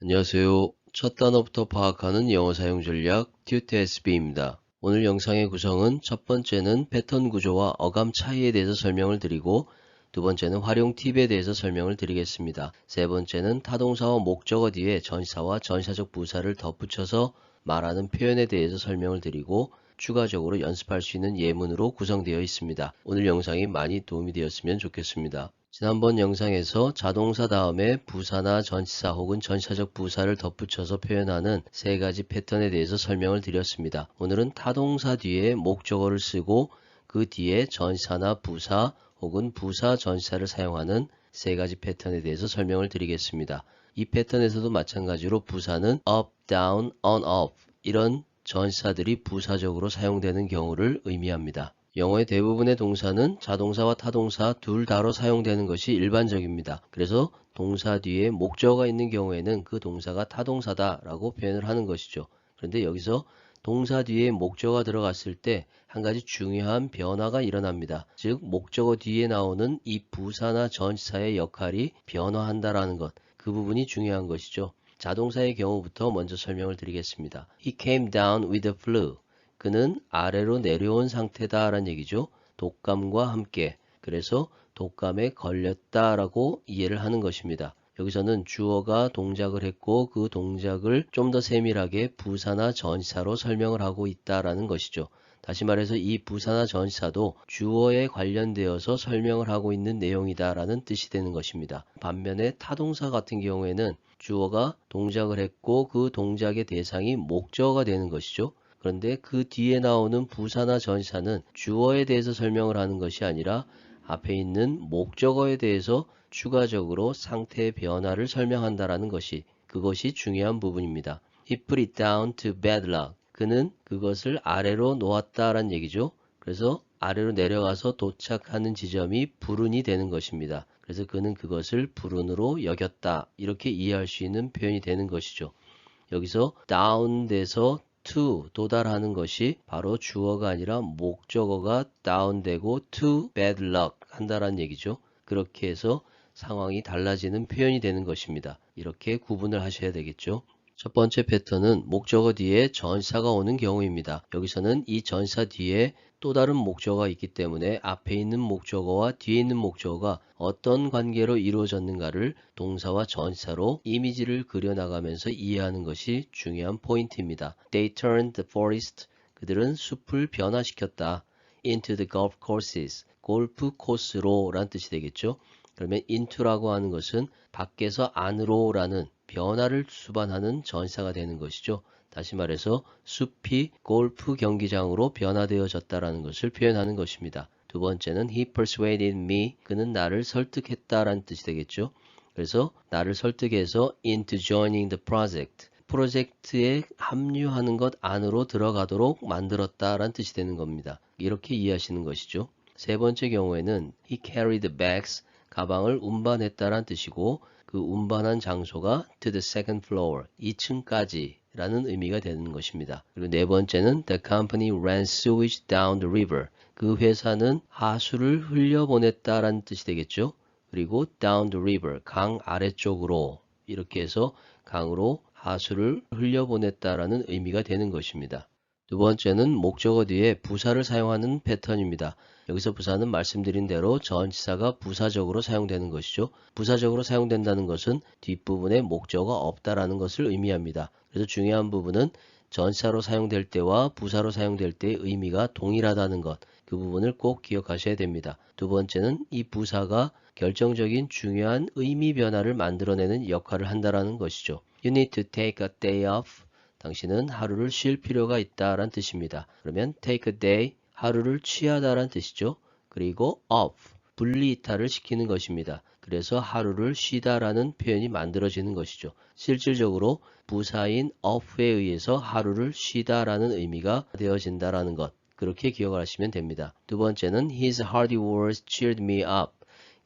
안녕하세요. 첫 단어부터 파악하는 영어 사용 전략 튜트SB입니다. 오늘 영상의 구성은 첫 번째는 패턴 구조와 어감 차이에 대해서 설명을 드리고 두 번째는 활용 팁에 대해서 설명을 드리겠습니다. 세 번째는 타동사와 목적어 뒤에 전치사와 전치사적 부사를 덧붙여서 말하는 표현에 대해서 설명을 드리고 추가적으로 연습할 수 있는 예문으로 구성되어 있습니다. 오늘 영상이 많이 도움이 되었으면 좋겠습니다. 지난번 영상에서 자동사 다음에 부사나 전치사 혹은 전치사적 부사를 덧붙여서 표현하는 세 가지 패턴에 대해서 설명을 드렸습니다. 오늘은 타동사 뒤에 목적어를 쓰고 그 뒤에 전치사나 부사 혹은 부사 전치사를 사용하는 세 가지 패턴에 대해서 설명을 드리겠습니다. 이 패턴에서도 마찬가지로 부사는 up, down, on, off 이런 전치사들이 부사적으로 사용되는 경우를 의미합니다. 영어의 대부분의 동사는 자동사와 타동사 둘 다로 사용되는 것이 일반적입니다. 그래서 동사 뒤에 목적어가 있는 경우에는 그 동사가 타동사다 라고 표현을 하는 것이죠. 그런데 여기서 동사 뒤에 목적어가 들어갔을 때 한 가지 중요한 변화가 일어납니다. 즉 목적어 뒤에 나오는 이 부사나 전치사의 역할이 변화한다라는 것, 그 부분이 중요한 것이죠. 자동사의 경우부터 먼저 설명을 드리겠습니다. He came down with the flu. 그는 아래로 내려온 상태다 라는 얘기죠. 독감과 함께. 그래서 독감에 걸렸다라고 이해를 하는 것입니다. 여기서는 주어가 동작을 했고 그 동작을 좀 더 세밀하게 부사나 전치사로 설명을 하고 있다라는 것이죠. 다시 말해서 이 부사나 전치사도 주어에 관련되어서 설명을 하고 있는 내용이다라는 뜻이 되는 것입니다. 반면에 타동사 같은 경우에는 주어가 동작을 했고 그 동작의 대상이 목적어가 되는 것이죠. 그런데 그 뒤에 나오는 부사나 전치사는 주어에 대해서 설명을 하는 것이 아니라 앞에 있는 목적어에 대해서 추가적으로 상태의 변화를 설명한다라는 것이 그것이 중요한 부분입니다. He put it down to bad luck. 그는 그것을 아래로 놓았다라는 얘기죠. 그래서 아래로 내려가서 도착하는 지점이 불운이 되는 것입니다. 그래서 그는 그것을 불운으로 여겼다. 이렇게 이해할 수 있는 표현이 되는 것이죠. 여기서 down 돼서 to 도달하는 것이 바로 주어가 아니라 목적어가 다운되고 to bad luck 한다라는 얘기죠. 그렇게 해서 상황이 달라지는 표현이 되는 것입니다. 이렇게 구분을 하셔야 되겠죠. 첫 번째 패턴은 목적어 뒤에 전치사가 오는 경우입니다. 여기서는 이 전치사 뒤에 또 다른 목적어가 있기 때문에 앞에 있는 목적어와 뒤에 있는 목적어가 어떤 관계로 이루어졌는가를 동사와 전치사로 이미지를 그려나가면서 이해하는 것이 중요한 포인트입니다. They turned the forest. 그들은 숲을 변화시켰다. Into the golf courses. 골프 코스로 라는 뜻이 되겠죠. 그러면 into라고 하는 것은 밖에서 안으로 라는 변화를 수반하는 전치사가 되는 것이죠. 다시 말해서 숲이 골프 경기장으로 변화되어졌다라는 것을 표현하는 것입니다. 두 번째는 he persuaded me. 그는 나를 설득했다라는 뜻이 되겠죠. 그래서 나를 설득해서 into joining the project. 프로젝트에 합류하는 것 안으로 들어가도록 만들었다라는 뜻이 되는 겁니다. 이렇게 이해하시는 것이죠. 세 번째 경우에는 he carried bags. 가방을 운반했다라는 뜻이고 그 운반한 장소가 to the second floor, 2층까지 라는 의미가 되는 것입니다. 그리고 네 번째는 the company ran sewage down the river. 그 회사는 하수를 흘려보냈다라는 뜻이 되겠죠. 그리고 down the river, 강 아래쪽으로 이렇게 해서 강으로 하수를 흘려보냈다라는 의미가 되는 것입니다. 두 번째는 목적어 뒤에 부사를 사용하는 패턴입니다. 여기서 부사는 말씀드린 대로 전치사가 부사적으로 사용되는 것이죠. 부사적으로 사용된다는 것은 뒷부분에 목적어가 없다라는 것을 의미합니다. 그래서 중요한 부분은 전치사로 사용될 때와 부사로 사용될 때의 의미가 동일하다는 것, 그 부분을 꼭 기억하셔야 됩니다. 두 번째는 이 부사가 결정적인 중요한 의미 변화를 만들어내는 역할을 한다는 것이죠. You need to take a day off. 당신은 하루를 쉴 필요가 있다라는 뜻입니다. 그러면 take a day, 하루를 취하다라는 뜻이죠. 그리고 off, 분리이탈을 시키는 것입니다. 그래서 하루를 쉬다라는 표현이 만들어지는 것이죠. 실질적으로 부사인 off에 의해서 하루를 쉬다라는 의미가 되어진다라는 것. 그렇게 기억을 하시면 됩니다. 두 번째는 his hearty words cheered me up.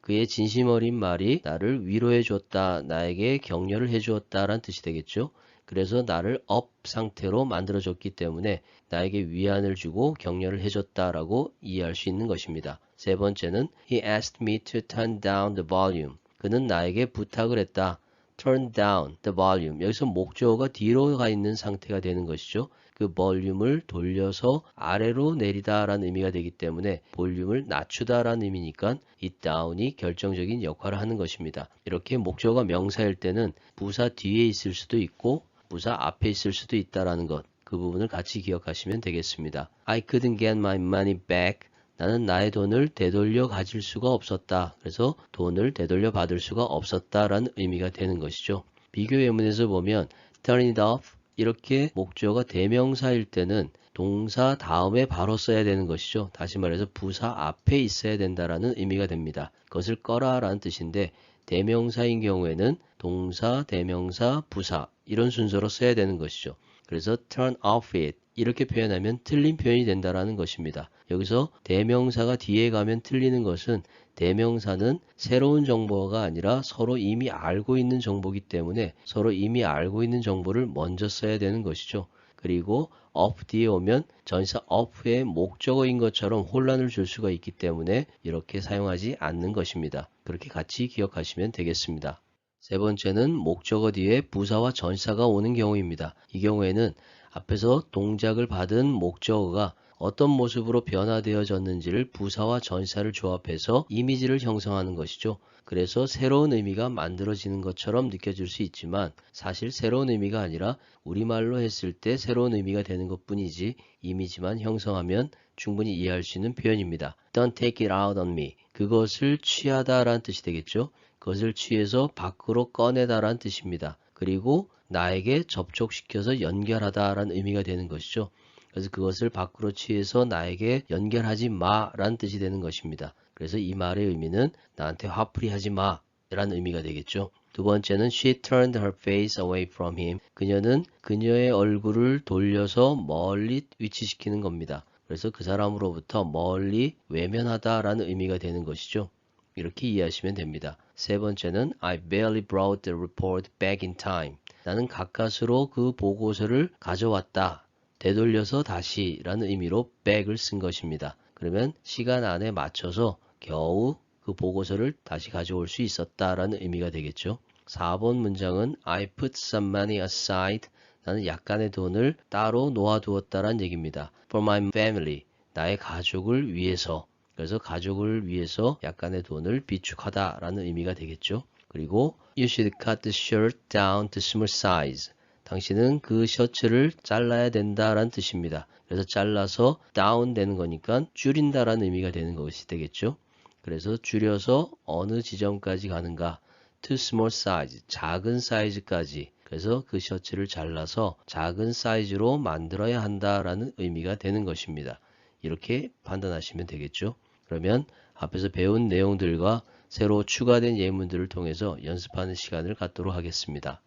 그의 진심 어린 말이 나를 위로해 줬다, 나에게 격려를 해 주었다라는 뜻이 되겠죠. 그래서 나를 업 상태로 만들어줬기 때문에 나에게 위안을 주고 격려를 해줬다라고 이해할 수 있는 것입니다. 세 번째는 He asked me to turn down the volume. 그는 나에게 부탁을 했다. turn down the volume. 여기서 목적어가 뒤로 가 있는 상태가 되는 것이죠. 그 볼륨을 돌려서 아래로 내리다라는 의미가 되기 때문에 볼륨을 낮추다라는 의미니까 이 down이 결정적인 역할을 하는 것입니다. 이렇게 목적어가 명사일 때는 부사 뒤에 있을 수도 있고 부사 앞에 있을 수도 있다라는 것, 그 부분을 같이 기억하시면 되겠습니다. I couldn't get my money back. 나는 나의 돈을 되돌려 가질 수가 없었다. 그래서 돈을 되돌려 받을 수가 없었다라는 의미가 되는 것이죠. 비교 예문에서 보면 turn it off 이렇게 목적어가 대명사일 때는 동사 다음에 바로 써야 되는 것이죠. 다시 말해서 부사 앞에 있어야 된다라는 의미가 됩니다. 그것을 꺼라 라는 뜻인데 대명사인 경우에는 동사, 대명사, 부사 이런 순서로 써야 되는 것이죠. 그래서 turn off it 이렇게 표현하면 틀린 표현이 된다라는 것입니다. 여기서 대명사가 뒤에 가면 틀리는 것은 대명사는 새로운 정보가 아니라 서로 이미 알고 있는 정보이기 때문에 서로 이미 알고 있는 정보를 먼저 써야 되는 것이죠. 그리고 of 뒤에 오면 전치사 of의 목적어인 것처럼 혼란을 줄 수가 있기 때문에 이렇게 사용하지 않는 것입니다. 그렇게 같이 기억하시면 되겠습니다. 세 번째는 목적어 뒤에 부사와 전치사가 오는 경우입니다. 이 경우에는 앞에서 동작을 받은 목적어가 어떤 모습으로 변화되어졌는지를 부사와 전치사를 조합해서 이미지를 형성하는 것이죠. 그래서 새로운 의미가 만들어지는 것처럼 느껴질 수 있지만 사실 새로운 의미가 아니라 우리말로 했을 때 새로운 의미가 되는 것뿐이지 이미지만 형성하면 충분히 이해할 수 있는 표현입니다. Don't take it out on me. 그것을 취하다 라는 뜻이 되겠죠. 그것을 취해서 밖으로 꺼내다 라는 뜻입니다. 그리고 나에게 접촉시켜서 연결하다 라는 의미가 되는 것이죠. 그래서 그것을 밖으로 취해서 나에게 연결하지 마 라는 뜻이 되는 것입니다. 그래서 이 말의 의미는 나한테 화풀이 하지 마 라는 의미가 되겠죠. 두 번째는 she turned her face away from him. 그녀는 그녀의 얼굴을 돌려서 멀리 위치시키는 겁니다. 그래서 그 사람으로부터 멀리 외면하다 라는 의미가 되는 것이죠. 이렇게 이해하시면 됩니다. 세 번째는 I barely brought the report back in time. 나는 가까스로 그 보고서를 가져왔다. 되돌려서 다시 라는 의미로 back을 쓴 것입니다. 그러면 시간 안에 맞춰서 겨우 그 보고서를 다시 가져올 수 있었다라는 의미가 되겠죠. 4번 문장은 I put some money aside. 나는 약간의 돈을 따로 놓아두었다라는 얘기입니다. For my family. 나의 가족을 위해서. 그래서 가족을 위해서 약간의 돈을 비축하다라는 의미가 되겠죠. 그리고 You should cut the shirt down to small size. 당신은 그 셔츠를 잘라야 된다라는 뜻입니다. 그래서 잘라서 다운 되는 거니까 줄인다라는 의미가 되는 것이 되겠죠. 그래서 줄여서 어느 지점까지 가는가? To small size, 작은 사이즈까지. 그래서 그 셔츠를 잘라서 작은 사이즈로 만들어야 한다라는 의미가 되는 것입니다. 이렇게 판단하시면 되겠죠. 그러면 앞에서 배운 내용들과 새로 추가된 예문들을 통해서 연습하는 시간을 갖도록 하겠습니다.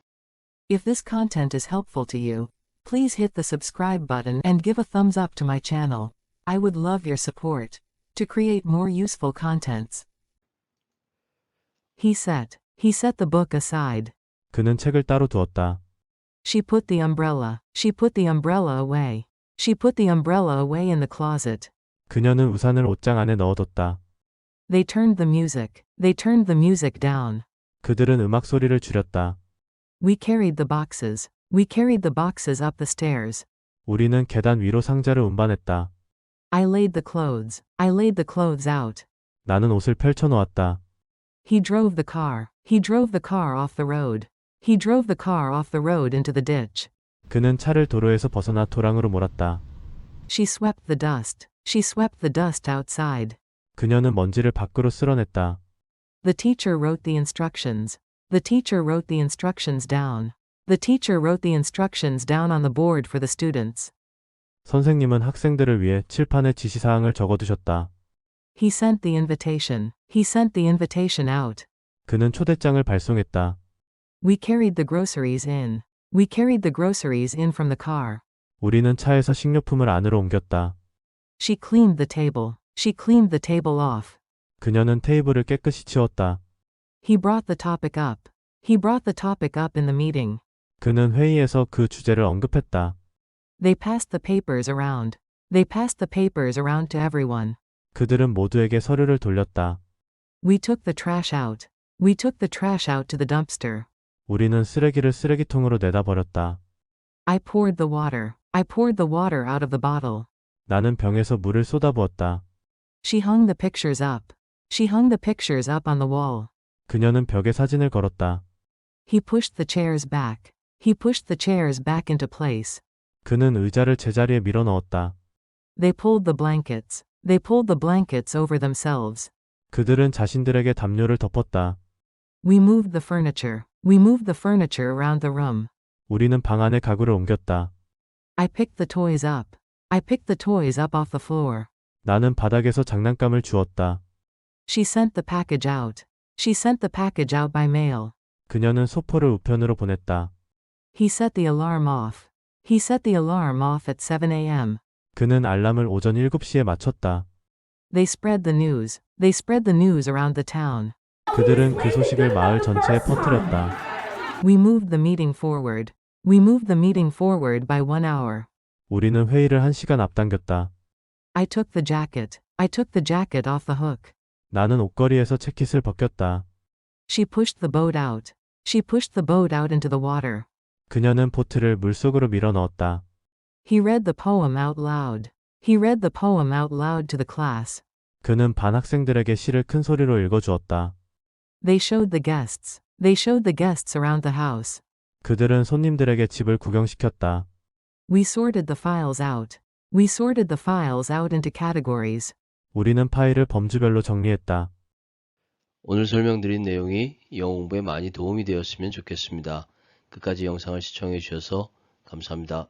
If this content is helpful to you, please hit the subscribe button and give a thumbs up to my channel. I would love your support to create more useful contents. He set the book aside. 그는 책을 따로 두었다. She put the umbrella away. She put the umbrella away in the closet. 그녀는 우산을 옷장 안에 넣어뒀다. They turned the music down. 그들은 음악 소리를 줄였다. We carried the boxes up the stairs. 우리는 계단 위로 상자를 운반했다. I laid the clothes out. 나는 옷을 펼쳐놓았다. He drove the car off the road. He drove the car off the road into the ditch. 그는 차를 도로에서 벗어나 토랑으로 몰았다. She swept the dust outside. 그녀는 먼지를 밖으로 쓸어냈다. The teacher wrote the instructions down. The teacher wrote the instructions down on the board for the students. 선생님은 학생들을 위해 칠판에 지시사항을 적어두셨다. He sent the invitation out. 그는 초대장을 발송했다. We carried the groceries in from the car. 우리는 차에서 식료품을 안으로 옮겼다. She cleaned the table off. 그녀는 테이블을 깨끗이 치웠다. He brought the topic up in the meeting. 그는 회의에서 그 주제를 언급했다. They passed the papers around to everyone. 그들은 모두에게 서류를 돌렸다. We took the trash out to the dumpster. 우리는 쓰레기를 쓰레기통으로 내다 버렸다. I poured the water. I poured the water out of the bottle. 나는 병에서 물을 쏟아부었다. She hung the pictures up. She hung the pictures up on the wall. 그녀는 벽에 사진을 걸었다. He pushed the chairs back. He pushed the chairs back into place. 그는 의자를 제자리에 밀어 넣었다. They pulled the blankets. They pulled the blankets over themselves. 그들은 자신들에게 담요를 덮었다. We moved the furniture. We moved the furniture around the room. 우리는 방 안에 가구를 옮겼다. I picked the toys up. I picked the toys up off the floor. 나는 바닥에서 장난감을 주웠다. She sent the package out. She sent the package out by mail. 그녀는 소포를 우편으로 보냈다. He set the alarm off. He set the alarm off at 7 a.m. 그는 알람을 오전 7시에 맞췄다. They spread the news. They spread the news around the town. 그들은 그 소식을 마을 전체에 퍼뜨렸다. We moved the meeting forward. We moved the meeting forward by 1 hour. 우리는 회의를 1시간 앞당겼다. I took the jacket. I took the jacket off the hook. 나는 옷걸이에서 재킷을 벗겼다. She pushed the boat out. She pushed the boat out into the water. 그녀는 보트를 물속으로 밀어 넣었다. He read the poem out loud. He read the poem out loud to the class. 그는 반 학생들에게 시를 큰 소리로 읽어주었다. They showed the guests. They showed the guests around the house. 그들은 손님들에게 집을 구경시켰다. We sorted the files out. We sorted the files out into categories. 우리는 파일을 범주별로 정리했다. 오늘 설명드린 내용이 영어 공부에 많이 도움이 되었으면 좋겠습니다. 끝까지 영상을 시청해 주셔서 감사합니다.